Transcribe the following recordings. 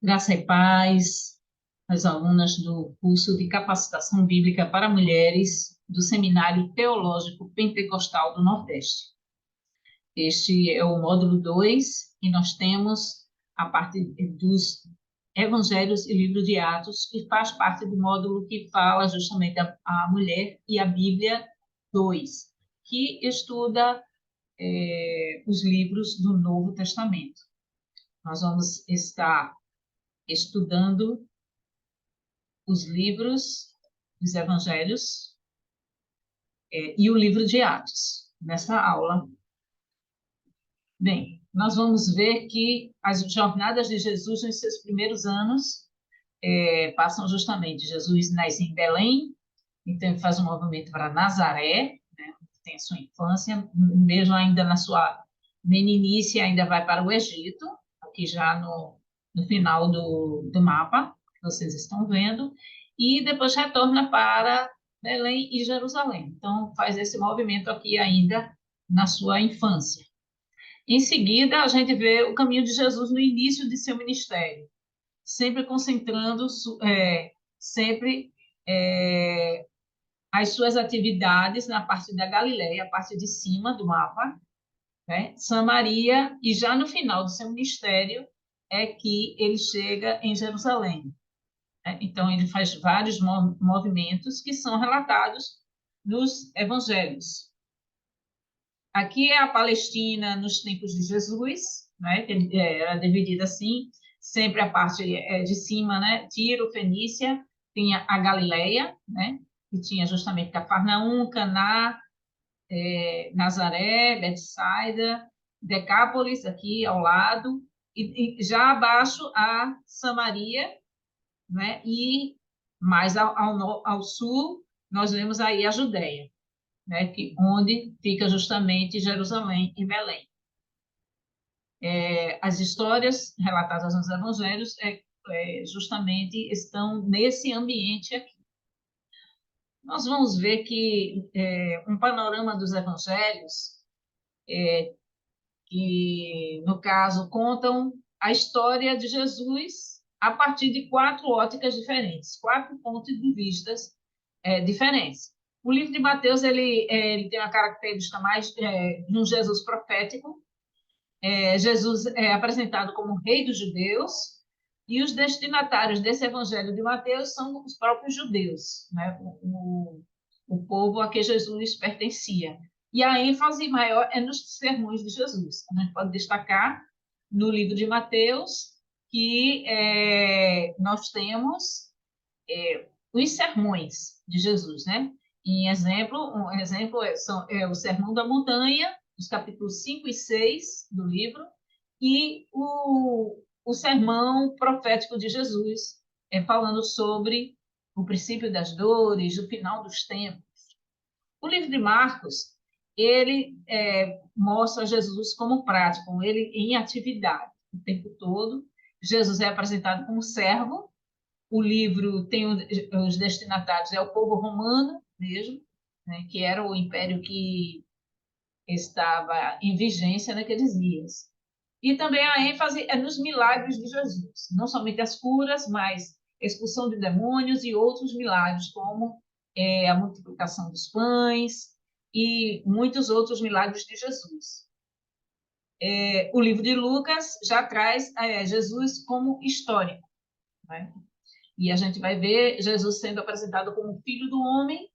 Graça e paz, as alunas do curso de Capacitação Bíblica para Mulheres do Seminário Teológico Pentecostal do Nordeste. Este é o módulo 2 e nós temos a parte dos Evangelhos e Livro de Atos, que faz parte do módulo que fala justamente a mulher e a Bíblia 2, que estuda os livros do Novo Testamento. Nós vamos estar estudando os livros dos evangelhos e o livro de Atos, nessa aula. Bem, nós vamos ver que as jornadas de Jesus nos seus primeiros anos passam justamente, Jesus nasce em Belém, então ele faz um movimento para Nazaré, né, tem a sua infância, mesmo ainda na sua meninice, ainda vai para o Egito, aqui já no final do mapa, que vocês estão vendo, e depois retorna para Belém e Jerusalém. Então, faz esse movimento aqui ainda na sua infância. Em seguida, a gente vê o caminho de Jesus no início de seu ministério, sempre concentrando sempre as suas atividades na parte da Galileia, a parte de cima do mapa, né? Samaria, e já no final do seu ministério é que ele chega em Jerusalém. Né? Então, ele faz vários movimentos que são relatados nos evangelhos. Aqui é a Palestina nos tempos de Jesus, né? Que era dividida assim, sempre a parte de cima, né? Tiro, Fenícia, tinha a Galileia, né? Que tinha justamente Cafarnaum, Caná, Nazaré, Betsaida, Decápolis, aqui ao lado, e já abaixo a Samaria, né? E mais ao sul, nós vemos aí a Judéia, né? Onde fica justamente Jerusalém e Belém. As histórias relatadas nos evangelhos justamente estão nesse ambiente aqui. Nós vamos ver que um panorama dos evangelhos, que, no caso, contam a história de Jesus a partir de quatro óticas diferentes, quatro pontos de vistas diferentes. O livro de Mateus ele tem uma característica mais de um Jesus profético. Jesus é apresentado como rei dos judeus, e os destinatários desse evangelho de Mateus são os próprios judeus, né? O povo a que Jesus pertencia. E a ênfase maior é nos sermões de Jesus. A gente pode destacar no livro de Mateus que nós temos os sermões de Jesus, né? Um exemplo é o Sermão da Montanha, os capítulos 5 e 6 do livro, e o sermão profético de Jesus, falando sobre o princípio das dores, o final dos tempos. O livro de Marcos, ele mostra Jesus como prático, ele em atividade o tempo todo. Jesus é apresentado como servo. O livro tem os destinatários, é o povo romano mesmo, né, que era o império que estava em vigência naqueles dias. E também a ênfase é nos milagres de Jesus, não somente as curas, mas expulsão de demônios e outros milagres, como a multiplicação dos pães e muitos outros milagres de Jesus. O livro de Lucas já traz Jesus como histórico, né? E a gente vai ver Jesus sendo apresentado como filho do homem.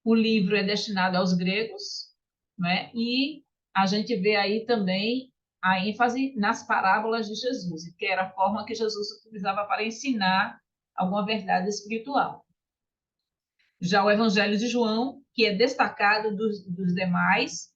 O livro é destinado aos gregos, né? E a gente vê aí também a ênfase nas parábolas de Jesus, que era a forma que Jesus utilizava para ensinar alguma verdade espiritual. Já o Evangelho de João, que é destacado dos demais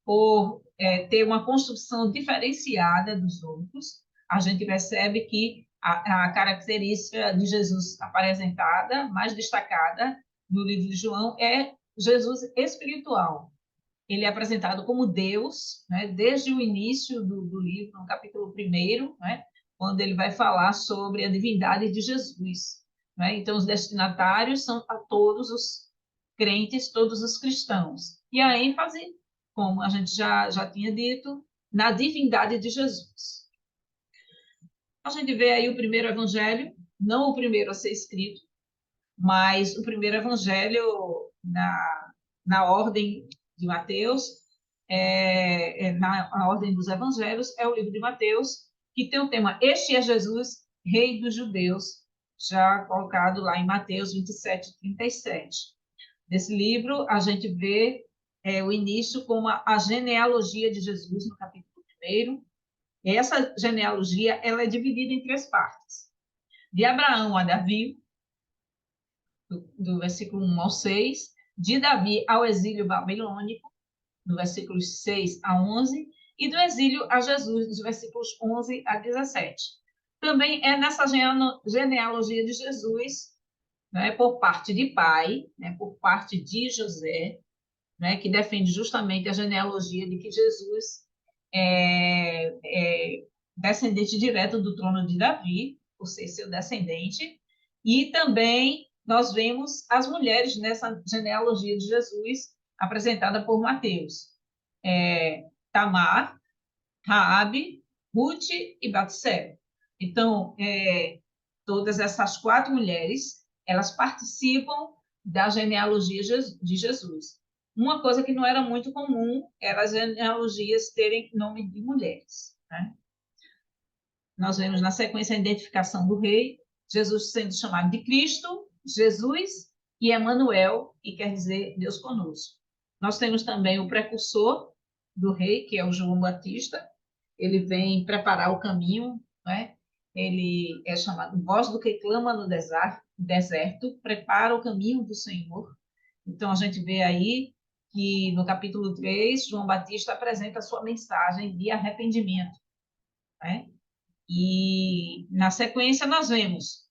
por ter uma construção diferenciada dos outros, a gente percebe que a característica de Jesus apresentada, mais destacada no livro de João, é Jesus espiritual. Ele é apresentado como Deus, né, desde o início do livro, no capítulo 1, né, quando ele vai falar sobre a divindade de Jesus. Né? Então, os destinatários são a todos os crentes, todos os cristãos. E a ênfase, como a gente já tinha dito, na divindade de Jesus. A gente vê aí o primeiro evangelho, não o primeiro a ser escrito, mas o primeiro evangelho na ordem de Mateus, na ordem dos evangelhos, é o livro de Mateus, que tem o tema Este é Jesus, Rei dos Judeus, já colocado lá em Mateus 27, 37. Nesse livro, a gente vê o início com a genealogia de Jesus, no capítulo 1. Essa genealogia ela é dividida em 3 partes. De Abraão a Davi, do versículo 1 ao 6, de Davi ao exílio babilônico, do versículos 6 a 11, e do exílio a Jesus, dos versículos 11 a 17. Também é nessa genealogia de Jesus, né, por parte de pai, né, por parte de José, né, que defende justamente a genealogia de que Jesus é descendente direto do trono de Davi, por ser seu descendente, e também nós vemos as mulheres nessa genealogia de Jesus apresentada por Mateus. Tamar, Raabe, Ruth e Batseba. Então, todas essas 4 mulheres, elas participam da genealogia de Jesus. Uma coisa que não era muito comum era as genealogias terem nome de mulheres, né? Nós vemos na sequência a identificação do rei, Jesus sendo chamado de Cristo, Jesus e Emanuel, que quer dizer Deus conosco. Nós temos também o precursor do rei, que é o João Batista. Ele vem preparar o caminho, né? Ele é chamado voz do que clama no deserto, prepara o caminho do Senhor. Então, a gente vê aí que no capítulo 3, João Batista apresenta a sua mensagem de arrependimento, né? E, na sequência, nós vemos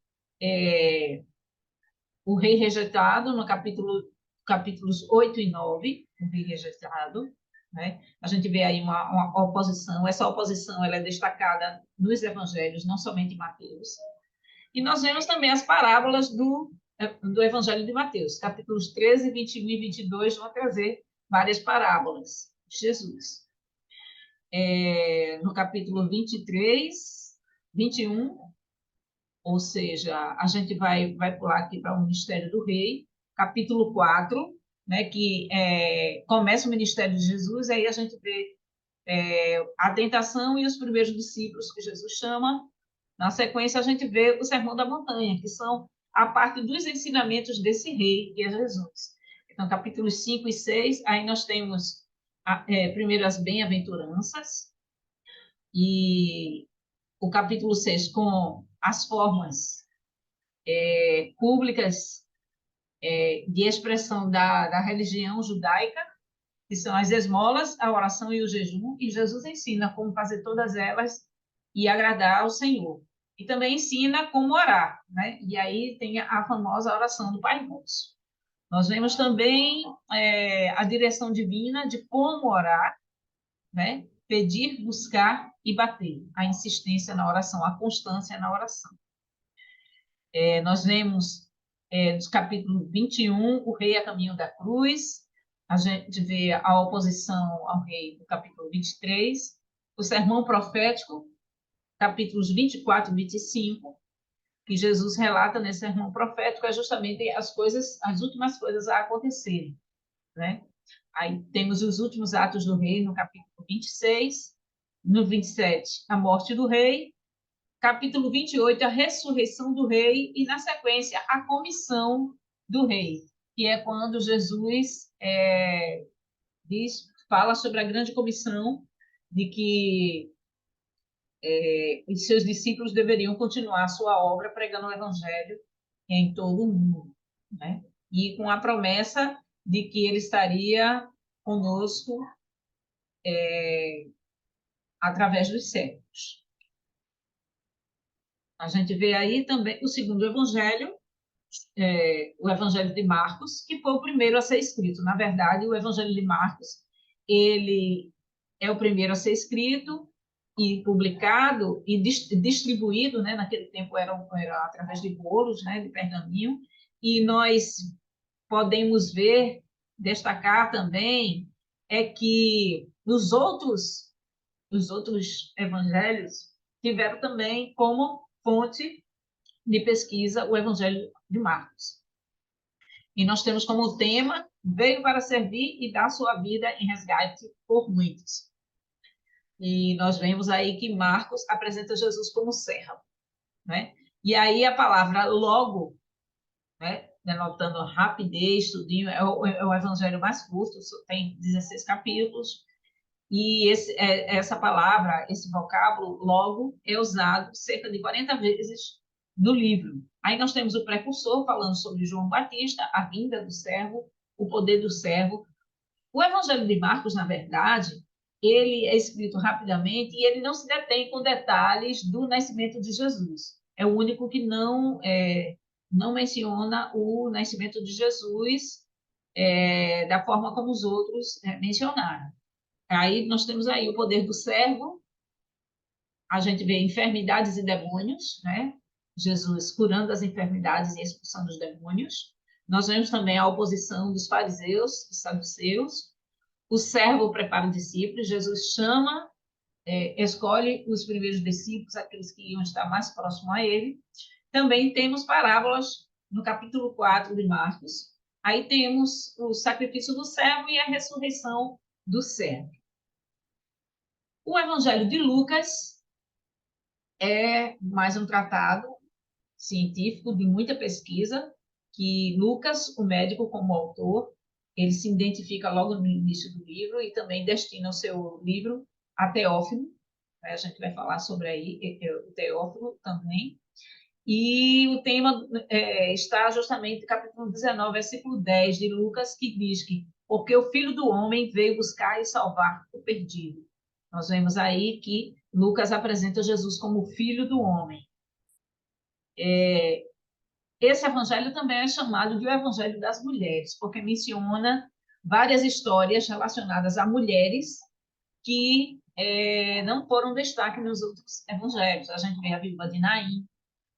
o rei rejeitado, no capítulos 8 e 9, o rei rejeitado, né? A gente vê aí uma oposição, essa oposição ela é destacada nos evangelhos, não somente em Mateus. E nós vemos também as parábolas do evangelho de Mateus, capítulos 13, 21 e 22 vão trazer várias parábolas de Jesus. No capítulo 23, 21, ou seja, a gente vai pular aqui para o ministério do rei, capítulo 4, né, que começa o ministério de Jesus, aí a gente vê a tentação e os primeiros discípulos que Jesus chama. Na sequência, a gente vê o Sermão da Montanha, que são a parte dos ensinamentos desse rei, que é Jesus. Então, capítulos 5 e 6, aí nós temos primeiro as bem-aventuranças, e o capítulo 6 com as formas públicas de expressão da religião judaica, que são as esmolas, a oração e o jejum, e Jesus ensina como fazer todas elas e agradar ao Senhor. E também ensina como orar, né? E aí tem a famosa oração do Pai Nosso. Nós vemos também a direção divina de como orar, né? Pedir, buscar e bater. A insistência na oração, a constância na oração. Nós vemos no capítulo 21, o rei a caminho da cruz. A gente vê a oposição ao rei no capítulo 23. O sermão profético, capítulos 24 e 25, que Jesus relata nesse sermão profético, é justamente as últimas coisas a acontecerem, né? Aí temos os últimos atos do rei no capítulo 26, no 27, a morte do rei, capítulo 28, a ressurreição do rei, e, na sequência, a comissão do rei, que é quando Jesus fala sobre a grande comissão de que os seus discípulos deveriam continuar a sua obra pregando o evangelho em todo o mundo, né? E com a promessa de que ele estaria conosco através dos séculos. A gente vê aí também o segundo evangelho, o Evangelho de Marcos, que foi o primeiro a ser escrito. Na verdade, o Evangelho de Marcos ele é o primeiro a ser escrito e publicado e distribuído, né? Naquele tempo era através de rolos, né? De pergaminho, e nós podemos ver, destacar também, que os outros evangelhos tiveram também como fonte de pesquisa o Evangelho de Marcos. E nós temos como tema: veio para servir e dar sua vida em resgate por muitos. E nós vemos aí que Marcos apresenta Jesus como servo, né? E aí a palavra logo, né, denotando rapidez, tudinho, é o evangelho mais curto, tem 16 capítulos, e essa palavra, esse vocábulo, logo, é usado cerca de 40 vezes no livro. Aí nós temos o precursor falando sobre João Batista, a vinda do servo, o poder do servo. O Evangelho de Marcos, na verdade, ele é escrito rapidamente e ele não se detém com detalhes do nascimento de Jesus. É o único que não menciona o nascimento de Jesus da forma como os outros mencionaram. Aí nós temos aí o poder do servo, a gente vê enfermidades e demônios, né? Jesus curando as enfermidades e expulsando os demônios. Nós vemos também a oposição dos fariseus e saduceus. O servo prepara os discípulos. Jesus chama, escolhe os primeiros discípulos, aqueles que iam estar mais próximos a ele. Também temos parábolas no capítulo 4 de Marcos. Aí temos o sacrifício do servo e a ressurreição do servo. O Evangelho de Lucas é mais um tratado científico de muita pesquisa, que Lucas, o médico, como autor, ele se identifica logo no início do livro e também destina o seu livro a Teófilo. A gente vai falar sobre aí o Teófilo também. E o tema está justamente no capítulo 19, versículo 10 de Lucas, que diz que porque o Filho do Homem veio buscar e salvar o perdido. Nós vemos aí que Lucas apresenta Jesus como o Filho do Homem. Esse evangelho também é chamado de o Evangelho das Mulheres, porque menciona várias histórias relacionadas a mulheres que não foram destaque nos outros evangelhos. A gente vê a viúva de Naim,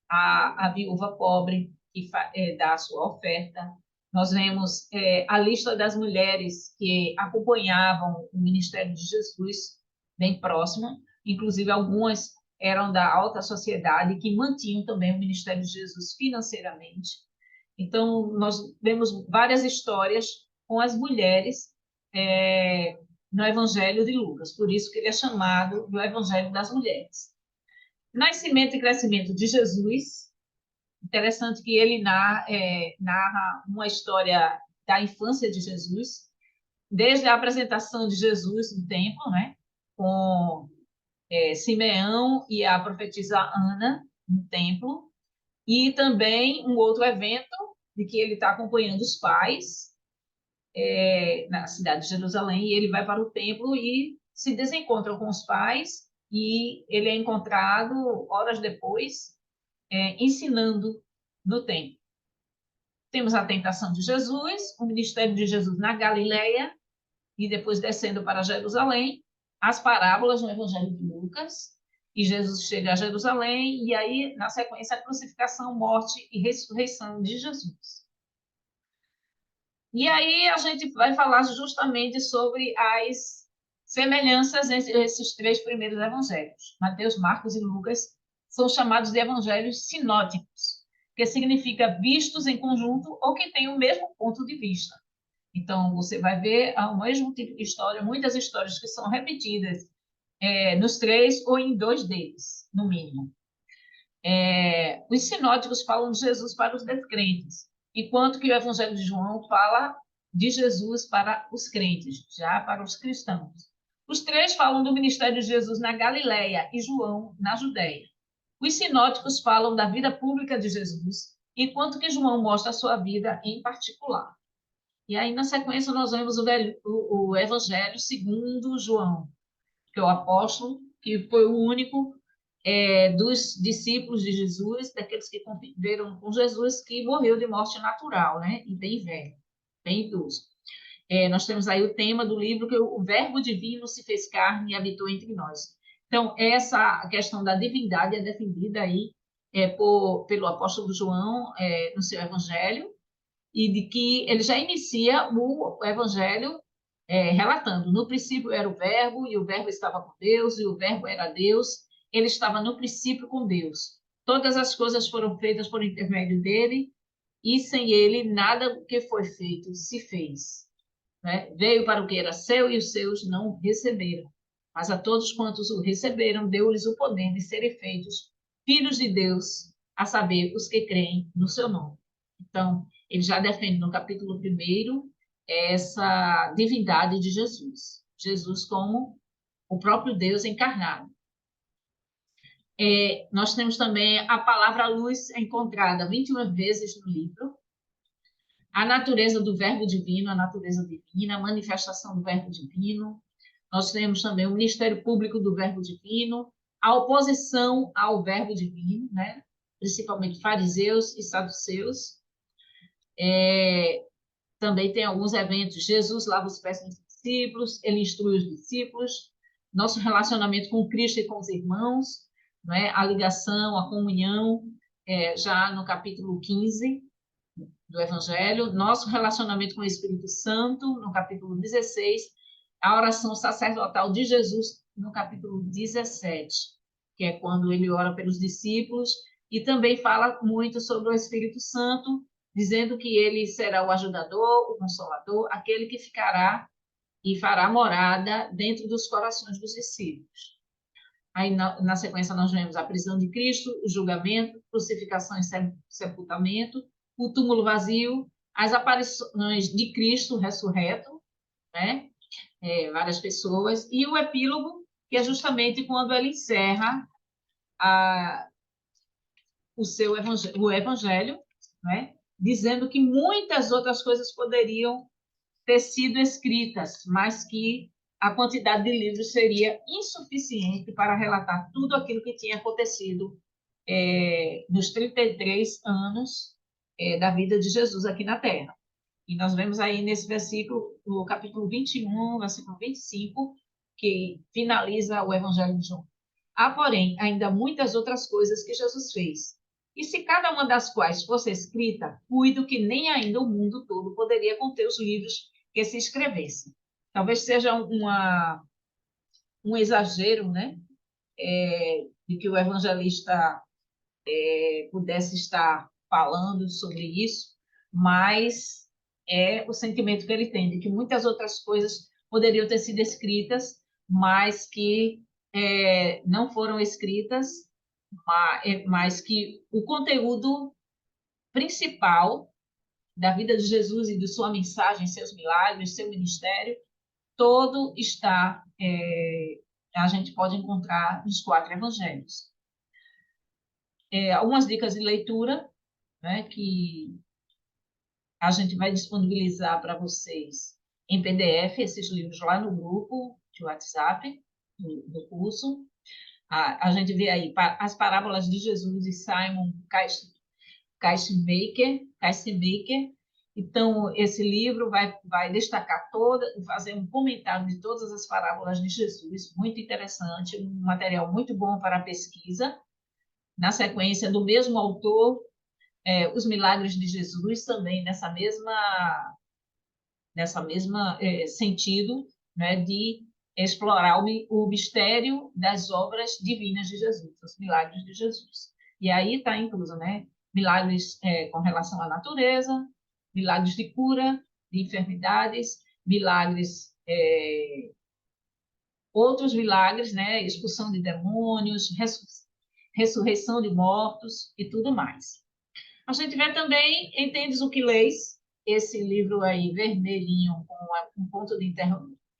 a viúva pobre que dá a sua oferta. Nós vemos a lista das mulheres que acompanhavam o ministério de Jesus bem próximo, inclusive algumas eram da alta sociedade que mantinham também o ministério de Jesus financeiramente. Então, nós vemos várias histórias com as mulheres no Evangelho de Lucas, por isso que ele é chamado do Evangelho das Mulheres. Nascimento e crescimento de Jesus. Interessante que ele narra uma história da infância de Jesus, desde a apresentação de Jesus no templo, né, com Simeão e a profetisa Ana no templo, e também um outro evento de que ele está acompanhando os pais na cidade de Jerusalém, e ele vai para o templo e se desencontra com os pais, e ele é encontrado horas depois ensinando no templo. Temos a tentação de Jesus, o ministério de Jesus na Galileia, e depois descendo para Jerusalém, as parábolas no Evangelho de Lucas, e Jesus chega a Jerusalém, e aí, na sequência, a crucificação, morte e ressurreição de Jesus. E aí a gente vai falar justamente sobre as semelhanças entre esses três primeiros evangelhos. Mateus, Marcos e Lucas são chamados de evangelhos sinóticos, que significa vistos em conjunto ou que têm o mesmo ponto de vista. Então, você vai ver o mesmo tipo de história, muitas histórias que são repetidas nos três ou em dois deles, no mínimo. Os sinóticos falam de Jesus para os descrentes, enquanto que o Evangelho de João fala de Jesus para os crentes, já para os cristãos. Os três falam do ministério de Jesus na Galileia e João na Judéia. Os sinóticos falam da vida pública de Jesus, enquanto que João mostra a sua vida em particular. E aí, na sequência, nós vemos o Evangelho segundo João, que é o apóstolo, que foi o único dos discípulos de Jesus, daqueles que conviveram com Jesus, que morreu de morte natural, né? E bem velho, bem idoso. Nós temos aí o tema do livro, que o Verbo Divino se fez carne e habitou entre nós. Então, essa questão da divindade é defendida aí pelo apóstolo João no seu evangelho, e de que ele já inicia o evangelho relatando: no princípio era o Verbo, e o Verbo estava com Deus, e o Verbo era Deus, ele estava no princípio com Deus. Todas as coisas foram feitas por intermédio dele, e sem ele nada que foi feito se fez. Né? Veio para o que era seu e os seus não o receberam. Mas a todos quantos o receberam, deu-lhes o poder de serem feitos filhos de Deus, a saber, os que creem no seu nome. Então, ele já defende no capítulo 1 essa divindade de Jesus. Jesus como o próprio Deus encarnado. Nós temos também a palavra luz encontrada 21 vezes no livro, a natureza do verbo divino, a natureza divina, a manifestação do verbo divino. Nós temos também o ministério público do verbo divino, a oposição ao verbo divino, né? Principalmente fariseus e saduceus. Também tem alguns eventos. Jesus lava os pés dos discípulos, ele instrui os discípulos, nosso relacionamento com Cristo e com os irmãos, não é? A ligação, a comunhão, já no capítulo 15 do Evangelho, nosso relacionamento com o Espírito Santo, no capítulo 16, a oração sacerdotal de Jesus, no capítulo 17, que é quando ele ora pelos discípulos, e também fala muito sobre o Espírito Santo, dizendo que ele será o ajudador, o consolador, aquele que ficará e fará morada dentro dos corações dos discípulos. Aí, na sequência, nós vemos a prisão de Cristo, o julgamento, crucificação e sepultamento, o túmulo vazio, as aparições de Cristo ressurreto, né? Várias pessoas, e o epílogo, que é justamente quando ele encerra o evangelho, né? Dizendo que muitas outras coisas poderiam ter sido escritas, mas que a quantidade de livros seria insuficiente para relatar tudo aquilo que tinha acontecido nos 33 anos da vida de Jesus aqui na Terra. E nós vemos aí nesse versículo, no capítulo 21, versículo 25, que finaliza o Evangelho de João. Há, porém, ainda muitas outras coisas que Jesus fez. E se cada uma das quais fosse escrita, cuido que nem ainda o mundo todo poderia conter os livros que se escrevessem. Talvez seja um exagero, né? De que o evangelista pudesse estar falando sobre isso, mas é o sentimento que ele tem, de que muitas outras coisas poderiam ter sido escritas, mas que não foram escritas, mas que o conteúdo principal da vida de Jesus e de sua mensagem, seus milagres, seu ministério, todo está, a gente pode encontrar nos 4 evangelhos. Algumas dicas de leitura, né, que a gente vai disponibilizar para vocês em PDF, esses livros lá no grupo de WhatsApp do curso. A gente vê aí as parábolas de Jesus e Simon Kistemaker. Então, esse livro vai destacar fazer um comentário de todas as parábolas de Jesus, muito interessante, um material muito bom para a pesquisa. Na sequência, do mesmo autor, os milagres de Jesus, também nessa mesma sentido, né, de explorar o mistério das obras divinas de Jesus, os milagres de Jesus. E aí está incluso, né, milagres com relação à natureza, milagres de cura, de enfermidades, milagres, outros milagres, né, expulsão de demônios, ressurreição de mortos e tudo mais. A gente vê também Entendes o que Leis, esse livro aí vermelhinho com um ponto de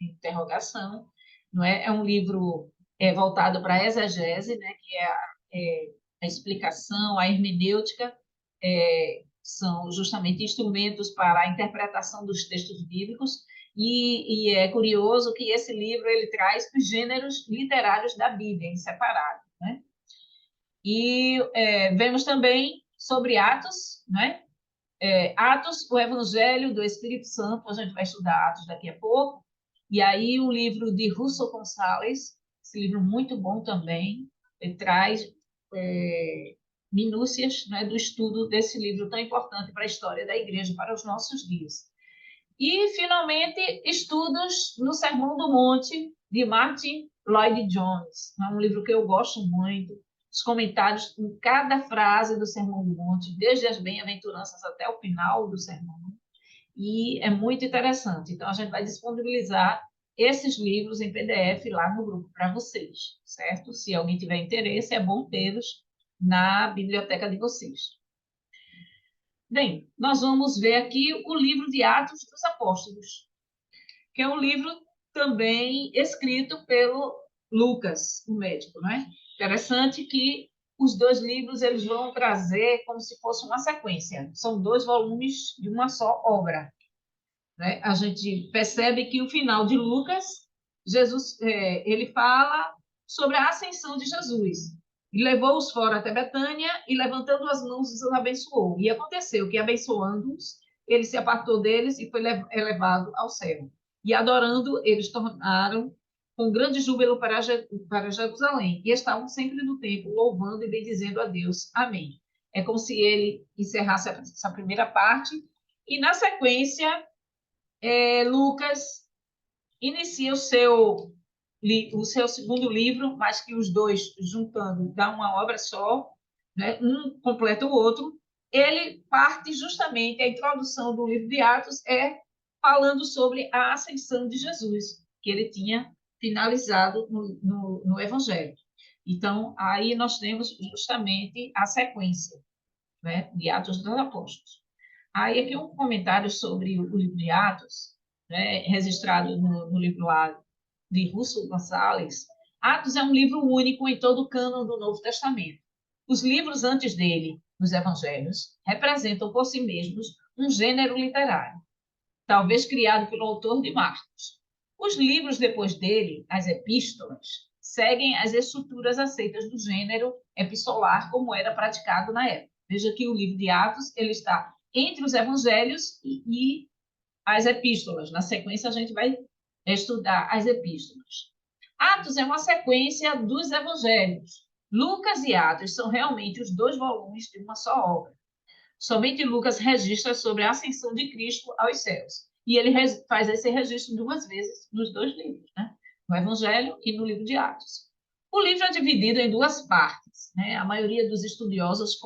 interrogação, não é? É um livro voltado para a exegese, né? Que é a explicação, a hermenêutica, são justamente instrumentos para a interpretação dos textos bíblicos, e é curioso que esse livro ele traz os gêneros literários da Bíblia em separado, né? E vemos também sobre Atos, né? Atos, o Evangelho do Espírito Santo, a gente vai estudar Atos daqui a pouco, e aí o livro de Russell Gonzalez, esse livro muito bom também, ele traz minúcias, né, do estudo desse livro tão importante para a história da igreja, para os nossos dias. E, finalmente, estudos no Sermão do Monte, de Martin Lloyd Jones. É um livro que eu gosto muito. Os comentários em cada frase do Sermão do Monte, desde as bem-aventuranças até o final do sermão. E é muito interessante. Então, a gente vai disponibilizar esses livros em PDF lá no grupo para vocês, certo? Se alguém tiver interesse, é bom tê-los na biblioteca de vocês. Bem, nós vamos ver aqui o livro de Atos dos Apóstolos, que é um livro também escrito pelo Lucas, o médico, né? Interessante que os dois livros eles vão trazer como se fosse uma sequência. São 2 volumes de uma só obra, né? A gente percebe que o final de Lucas, Jesus, ele fala sobre a ascensão de Jesus. E levou-os fora até Betânia e, levantando as mãos, os abençoou. E aconteceu que, abençoando-os, ele se apartou deles e foi elevado ao céu. E, adorando, eles tornaram com grande júbilo para Jerusalém. E estavam sempre no templo, louvando e bendizendo a Deus. Amém. É como se ele encerrasse essa primeira parte. E, na sequência, Lucas inicia o seu segundo livro, mas que os dois, juntando, dá uma obra só, né? Um completa o outro. Ele parte justamente, a introdução do livro de Atos é falando sobre a ascensão de Jesus, que ele tinha finalizado no Evangelho. Então, aí nós temos justamente a sequência, né, de Atos dos Apóstolos. Aí aqui um comentário sobre o livro de Atos, né, registrado no livro lá de Russell Gonzalez. Atos é um livro único em todo o cânon do Novo Testamento. Os livros antes dele, os evangelhos, representam por si mesmos um gênero literário, talvez criado pelo autor de Marcos. Os livros depois dele, as epístolas, seguem as estruturas aceitas do gênero epistolar, como era praticado na época. Veja que o livro de Atos ele está entre os evangelhos e as epístolas. Na sequência, a gente vai estudar as epístolas. Atos é uma sequência dos evangelhos. Lucas e Atos são realmente os 2 volumes de uma só obra. Somente Lucas registra sobre a ascensão de Cristo aos céus. E ele faz esse registro 2 vezes nos 2 livros, né? No Evangelho e no livro de Atos. O livro é dividido em 2 partes, né? A maioria dos estudiosos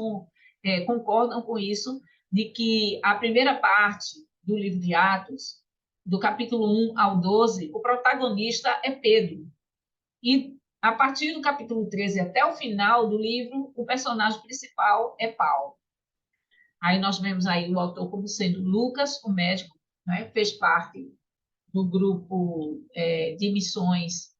concordam com isso, de que a primeira parte do livro de Atos, do capítulo 1 ao 12, o protagonista é Pedro. E a partir do capítulo 13 até o final do livro, o personagem principal é Paulo. Aí nós vemos aí o autor como sendo Lucas, o médico, né? Fez parte do grupo de missões,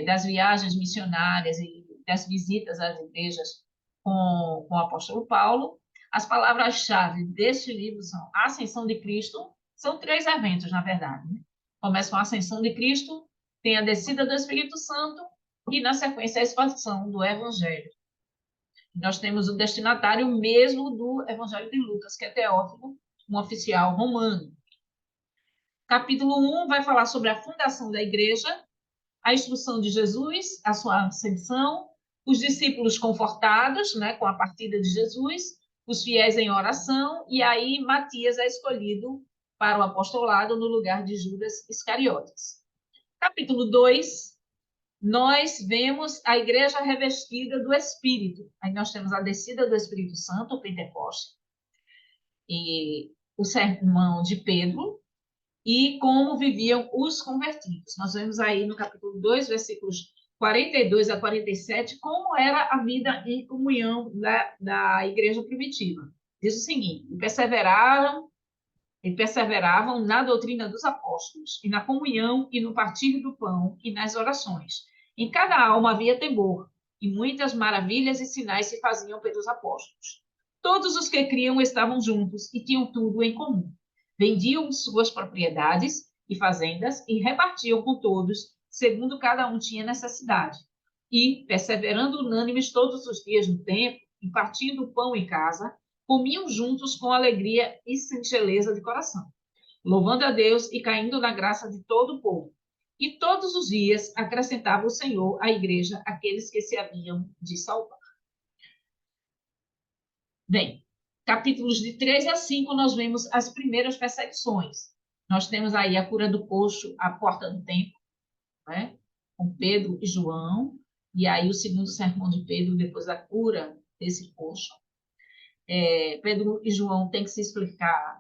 das viagens missionárias e das visitas às igrejas com o apóstolo Paulo. As palavras-chave deste livro são a ascensão de Cristo. São 3 eventos, na verdade, né? Começa com a ascensão de Cristo, tem a descida do Espírito Santo e, na sequência, a expansão do Evangelho. Nós temos o destinatário mesmo do Evangelho de Lucas, que é Teófilo, um oficial romano. Capítulo 1 vai falar sobre a fundação da igreja, a instrução de Jesus, a sua ascensão, os discípulos confortados, né, com a partida de Jesus, os fiéis em oração, e aí Matias é escolhido para o apostolado no lugar de Judas Iscariotes. Capítulo 2, nós vemos a igreja revestida do Espírito. Aí nós temos a descida do Espírito Santo, o Pentecoste, e o sermão de Pedro, e como viviam os convertidos. Nós vemos aí no capítulo 2, versículos 42 a 47, como era a vida em comunhão da igreja primitiva. Diz o seguinte: perseveravam na doutrina dos apóstolos, e na comunhão, e no partilho do pão, e nas orações. Em cada alma havia temor, e muitas maravilhas e sinais se faziam pelos apóstolos. Todos os que criam estavam juntos e tinham tudo em comum. Vendiam suas propriedades e fazendas e repartiam com todos, segundo cada um tinha necessidade. E, perseverando unânimes todos os dias no templo, e partindo o pão em casa, comiam juntos com alegria e singeleza de coração, louvando a Deus e caindo na graça de todo o povo. E todos os dias acrescentava o Senhor à igreja aqueles que se haviam de salvar. Bem, capítulos de 3 a 5, nós vemos as primeiras perseguições. Nós temos aí a cura do coxo, a porta do templo, né? com Pedro e João, e aí o segundo sermão de Pedro, depois da cura desse coxo. Pedro e João têm que se explicar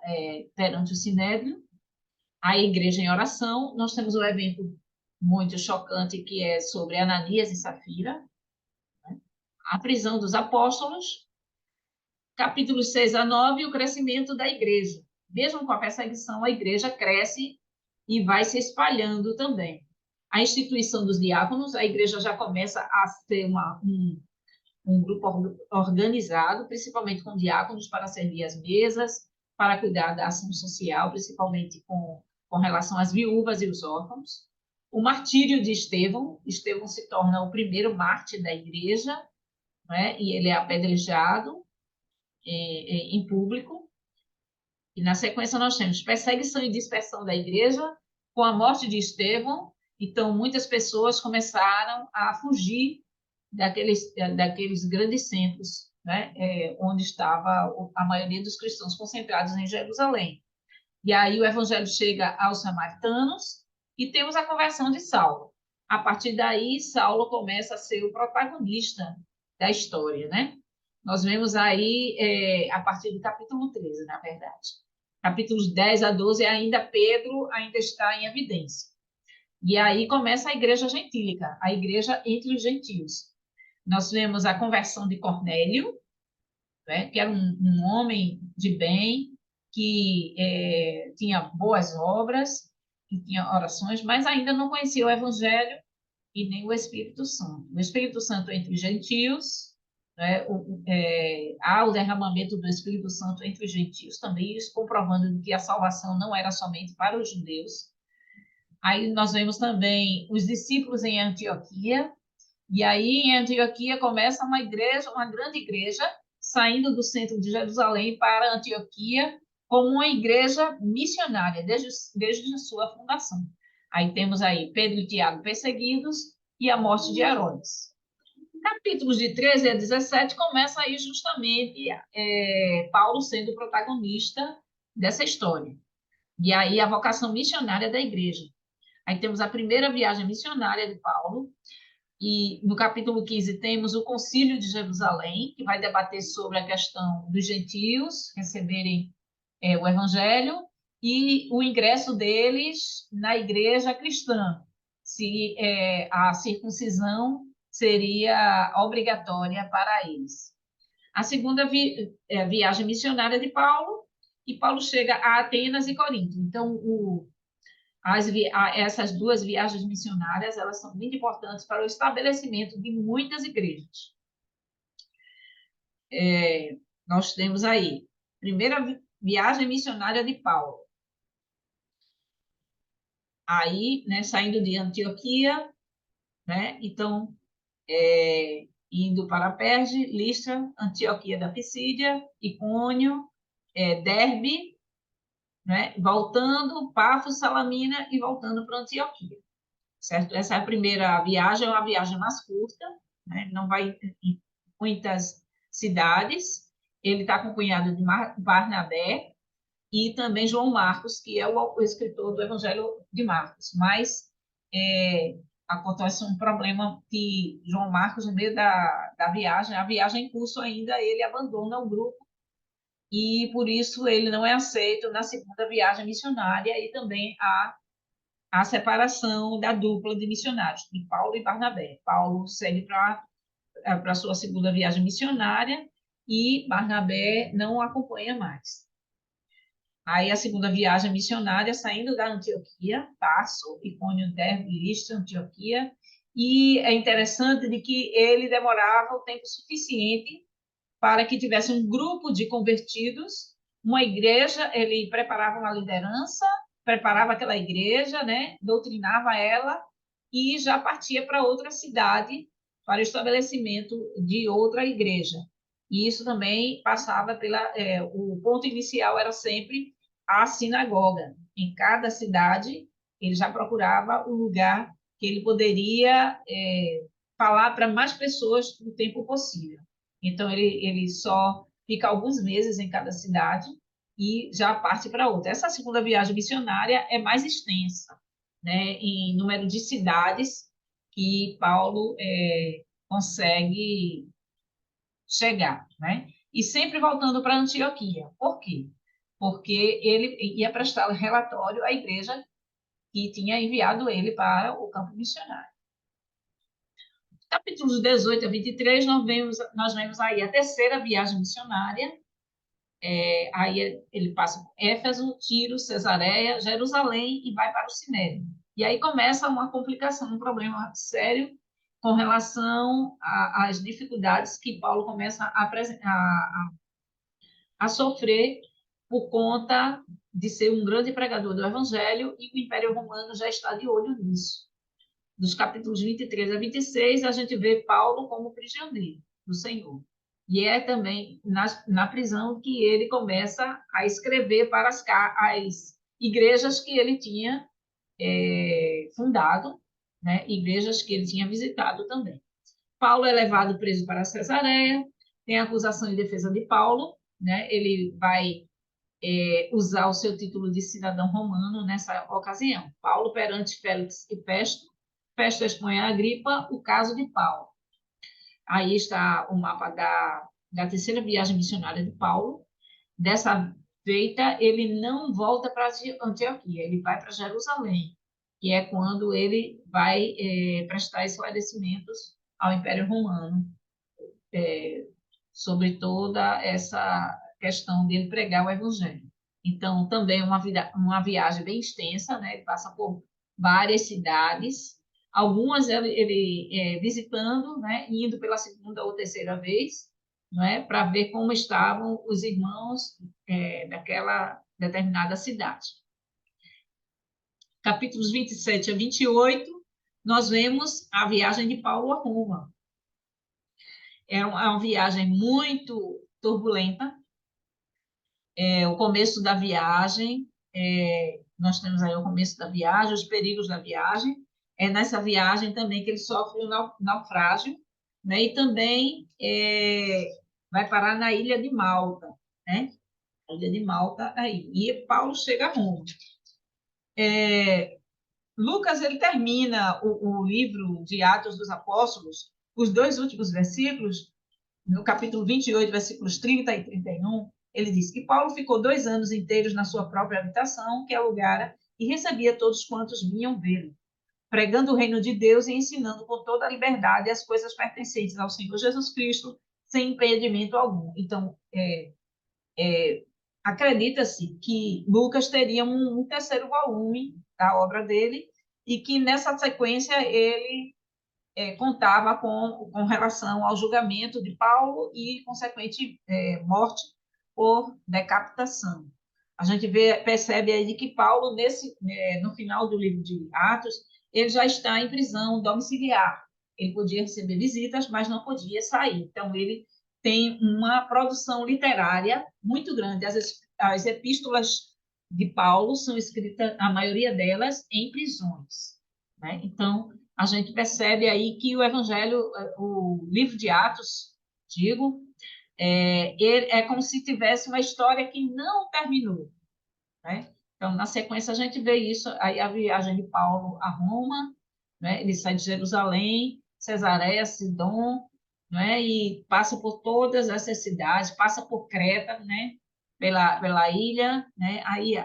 perante o Sinédrio, a igreja em oração. Nós temos um evento muito chocante que é sobre Ananias e Safira, né? A prisão dos apóstolos, capítulos 6 a 9, o crescimento da igreja. Mesmo com a perseguição, a igreja cresce e vai se espalhando também. A instituição dos diáconos, a igreja já começa a ser um grupo organizado, principalmente com diáconos para servir as mesas, para cuidar da ação social, principalmente com relação às viúvas e os órfãos. O martírio de Estevão, Estevão se torna o primeiro mártir da igreja, né? E ele é apedrejado em público. E na sequência nós temos perseguição e dispersão da igreja com a morte de Estevão. Então muitas pessoas começaram a fugir daqueles grandes centros, né, onde estava a maioria dos cristãos concentrados em Jerusalém. E aí o evangelho chega aos samaritanos e temos a conversão de Saulo. A partir daí, Saulo começa a ser o protagonista da história, né? Nós vemos aí, a partir do capítulo 13, na verdade. Capítulos 10 a 12, Pedro ainda está em evidência. E aí começa a igreja gentílica, a igreja entre os gentios. Nós vemos a conversão de Cornélio, né, que era um homem de bem, que tinha boas obras, que tinha orações, mas ainda não conhecia o Evangelho e nem o Espírito Santo. O Espírito Santo entre os gentios, né, há o derramamento do Espírito Santo entre os gentios também, isso comprovando que a salvação não era somente para os judeus. Aí nós vemos também os discípulos em Antioquia, e aí em Antioquia começa uma igreja, uma grande igreja, saindo do centro de Jerusalém para Antioquia, como uma igreja missionária, desde a sua fundação. Aí temos aí Pedro e Tiago perseguidos e a morte de Herodes. Capítulos de 13 a 17 começa aí justamente Paulo sendo o protagonista dessa história. E aí a vocação missionária da igreja. Aí temos a primeira viagem missionária de Paulo, e no capítulo 15 temos o Concílio de Jerusalém, que vai debater sobre a questão dos gentios receberem o evangelho e o ingresso deles na igreja cristã, se a circuncisão seria obrigatória para eles. A segunda viagem missionária de Paulo, e Paulo chega a Atenas e Corinto. Então, essas duas viagens missionárias, elas são muito importantes para o estabelecimento de muitas igrejas. Nós temos aí, primeira viagem missionária de Paulo. Aí, né, saindo de Antioquia, né, então, indo para Perge, Listra, Antioquia da Pisídia, Icônio, Derbe, né, voltando, Pafos, Salamina e voltando para Antioquia. Certo? Essa é a primeira viagem, é uma viagem mais curta, né? Não vai em muitas cidades. Ele está acompanhado de Barnabé e também João Marcos, que é o escritor do Evangelho de Marcos. Mas acontece um problema que João Marcos, no meio da viagem, a viagem em curso ainda, ele abandona o grupo e, por isso, ele não é aceito na segunda viagem missionária e também a separação da dupla de missionários, de Paulo e Barnabé. Paulo segue para a sua segunda viagem missionária e Barnabé não acompanha mais. Aí a segunda viagem missionária, saindo da Antioquia, Tarso, Icônio, Derbe, Listra, Antioquia, e é interessante de que ele demorava o tempo suficiente para que tivesse um grupo de convertidos, uma igreja, ele preparava uma liderança, preparava aquela igreja, né, doutrinava ela e já partia para outra cidade para o estabelecimento de outra igreja. E isso também passava o ponto inicial era sempre a sinagoga. Em cada cidade, ele já procurava o lugar que ele poderia falar para mais pessoas no tempo possível. Então, ele só fica alguns meses em cada cidade e já parte para outra. Essa segunda viagem missionária é mais extensa, né, em número de cidades que Paulo consegue chegar, né? E sempre voltando para Antioquia. Por quê? Porque ele ia prestar relatório à igreja que tinha enviado ele para o campo missionário. Capítulos 18 a 23, nós vemos aí a terceira viagem missionária. Aí ele passa por Éfeso, Tiro, Cesareia, Jerusalém e vai para o Sinédrio. E aí começa uma complicação, um problema sério com relação às dificuldades que Paulo começa a sofrer por conta de ser um grande pregador do Evangelho, e o Império Romano já está de olho nisso. Dos capítulos 23 a 26, a gente vê Paulo como prisioneiro do Senhor. E é também na prisão que ele começa a escrever para as igrejas que ele tinha fundado, né? Igrejas que ele tinha visitado também. Paulo é levado preso para Cesareia, tem a acusação em defesa de Paulo, né? Ele vai usar o seu título de cidadão romano nessa ocasião. Paulo perante Félix e Festo, Festo expõe a Agripa o caso de Paulo. Aí está o mapa da terceira viagem missionária de Paulo. Dessa feita, ele não volta para Antioquia, ele vai para Jerusalém, que é quando ele vai prestar esclarecimentos ao Império Romano sobre toda essa questão dele pregar o Evangelho. Então, também uma viagem bem extensa, né? Ele passa por várias cidades, algumas ele visitando, né? Indo pela segunda ou terceira vez, né? Para ver como estavam os irmãos daquela determinada cidade. Capítulos 27 a 28, nós vemos a viagem de Paulo a Roma. É uma viagem muito turbulenta. O começo da viagem, nós temos aí o começo da viagem, os perigos da viagem. É nessa viagem também que ele sofre um naufrágio, né? E também vai parar na ilha de Malta, né? A ilha de Malta aí. E Paulo chega a Roma. Lucas, ele termina o livro de Atos dos Apóstolos, os dois últimos versículos, no capítulo 28, versículos 30 e 31, ele diz que Paulo ficou 2 anos inteiros na sua própria habitação, que alugara, e recebia todos quantos vinham vê-lo, pregando o reino de Deus e ensinando com toda a liberdade as coisas pertencentes ao Senhor Jesus Cristo, sem impedimento algum. Então, acredita-se que Lucas teria um terceiro volume da obra dele, e que nessa sequência ele contava com relação ao julgamento de Paulo e consequente morte por decapitação. A gente percebe aí que Paulo, no final do livro de Atos, ele já está em prisão domiciliar. Ele podia receber visitas, mas não podia sair. Então, ele tem uma produção literária muito grande. As epístolas de Paulo são escritas, a maioria delas, em prisões, né? Então, a gente percebe aí que o Evangelho, o livro de Atos, digo, é como se tivesse uma história que não terminou, né? Então, na sequência, a gente vê isso, aí a viagem de Paulo a Roma, né? Ele sai de Jerusalém, Cesareia, Sidom, né? E passa por todas essas cidades, passa por Creta, né? Pela ilha, né? Aí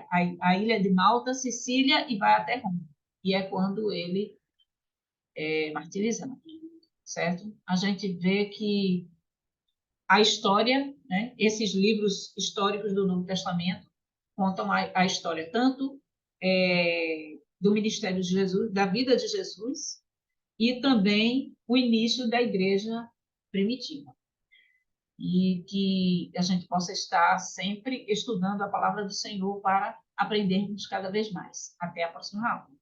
a ilha de Malta, Sicília, e vai até Roma. E é quando ele martirizado, certo? A gente vê que a história, né, esses livros históricos do Novo Testamento contam a história tanto do ministério de Jesus, da vida de Jesus, e também o início da igreja primitiva. E que a gente possa estar sempre estudando a palavra do Senhor para aprendermos cada vez mais. Até a próxima aula.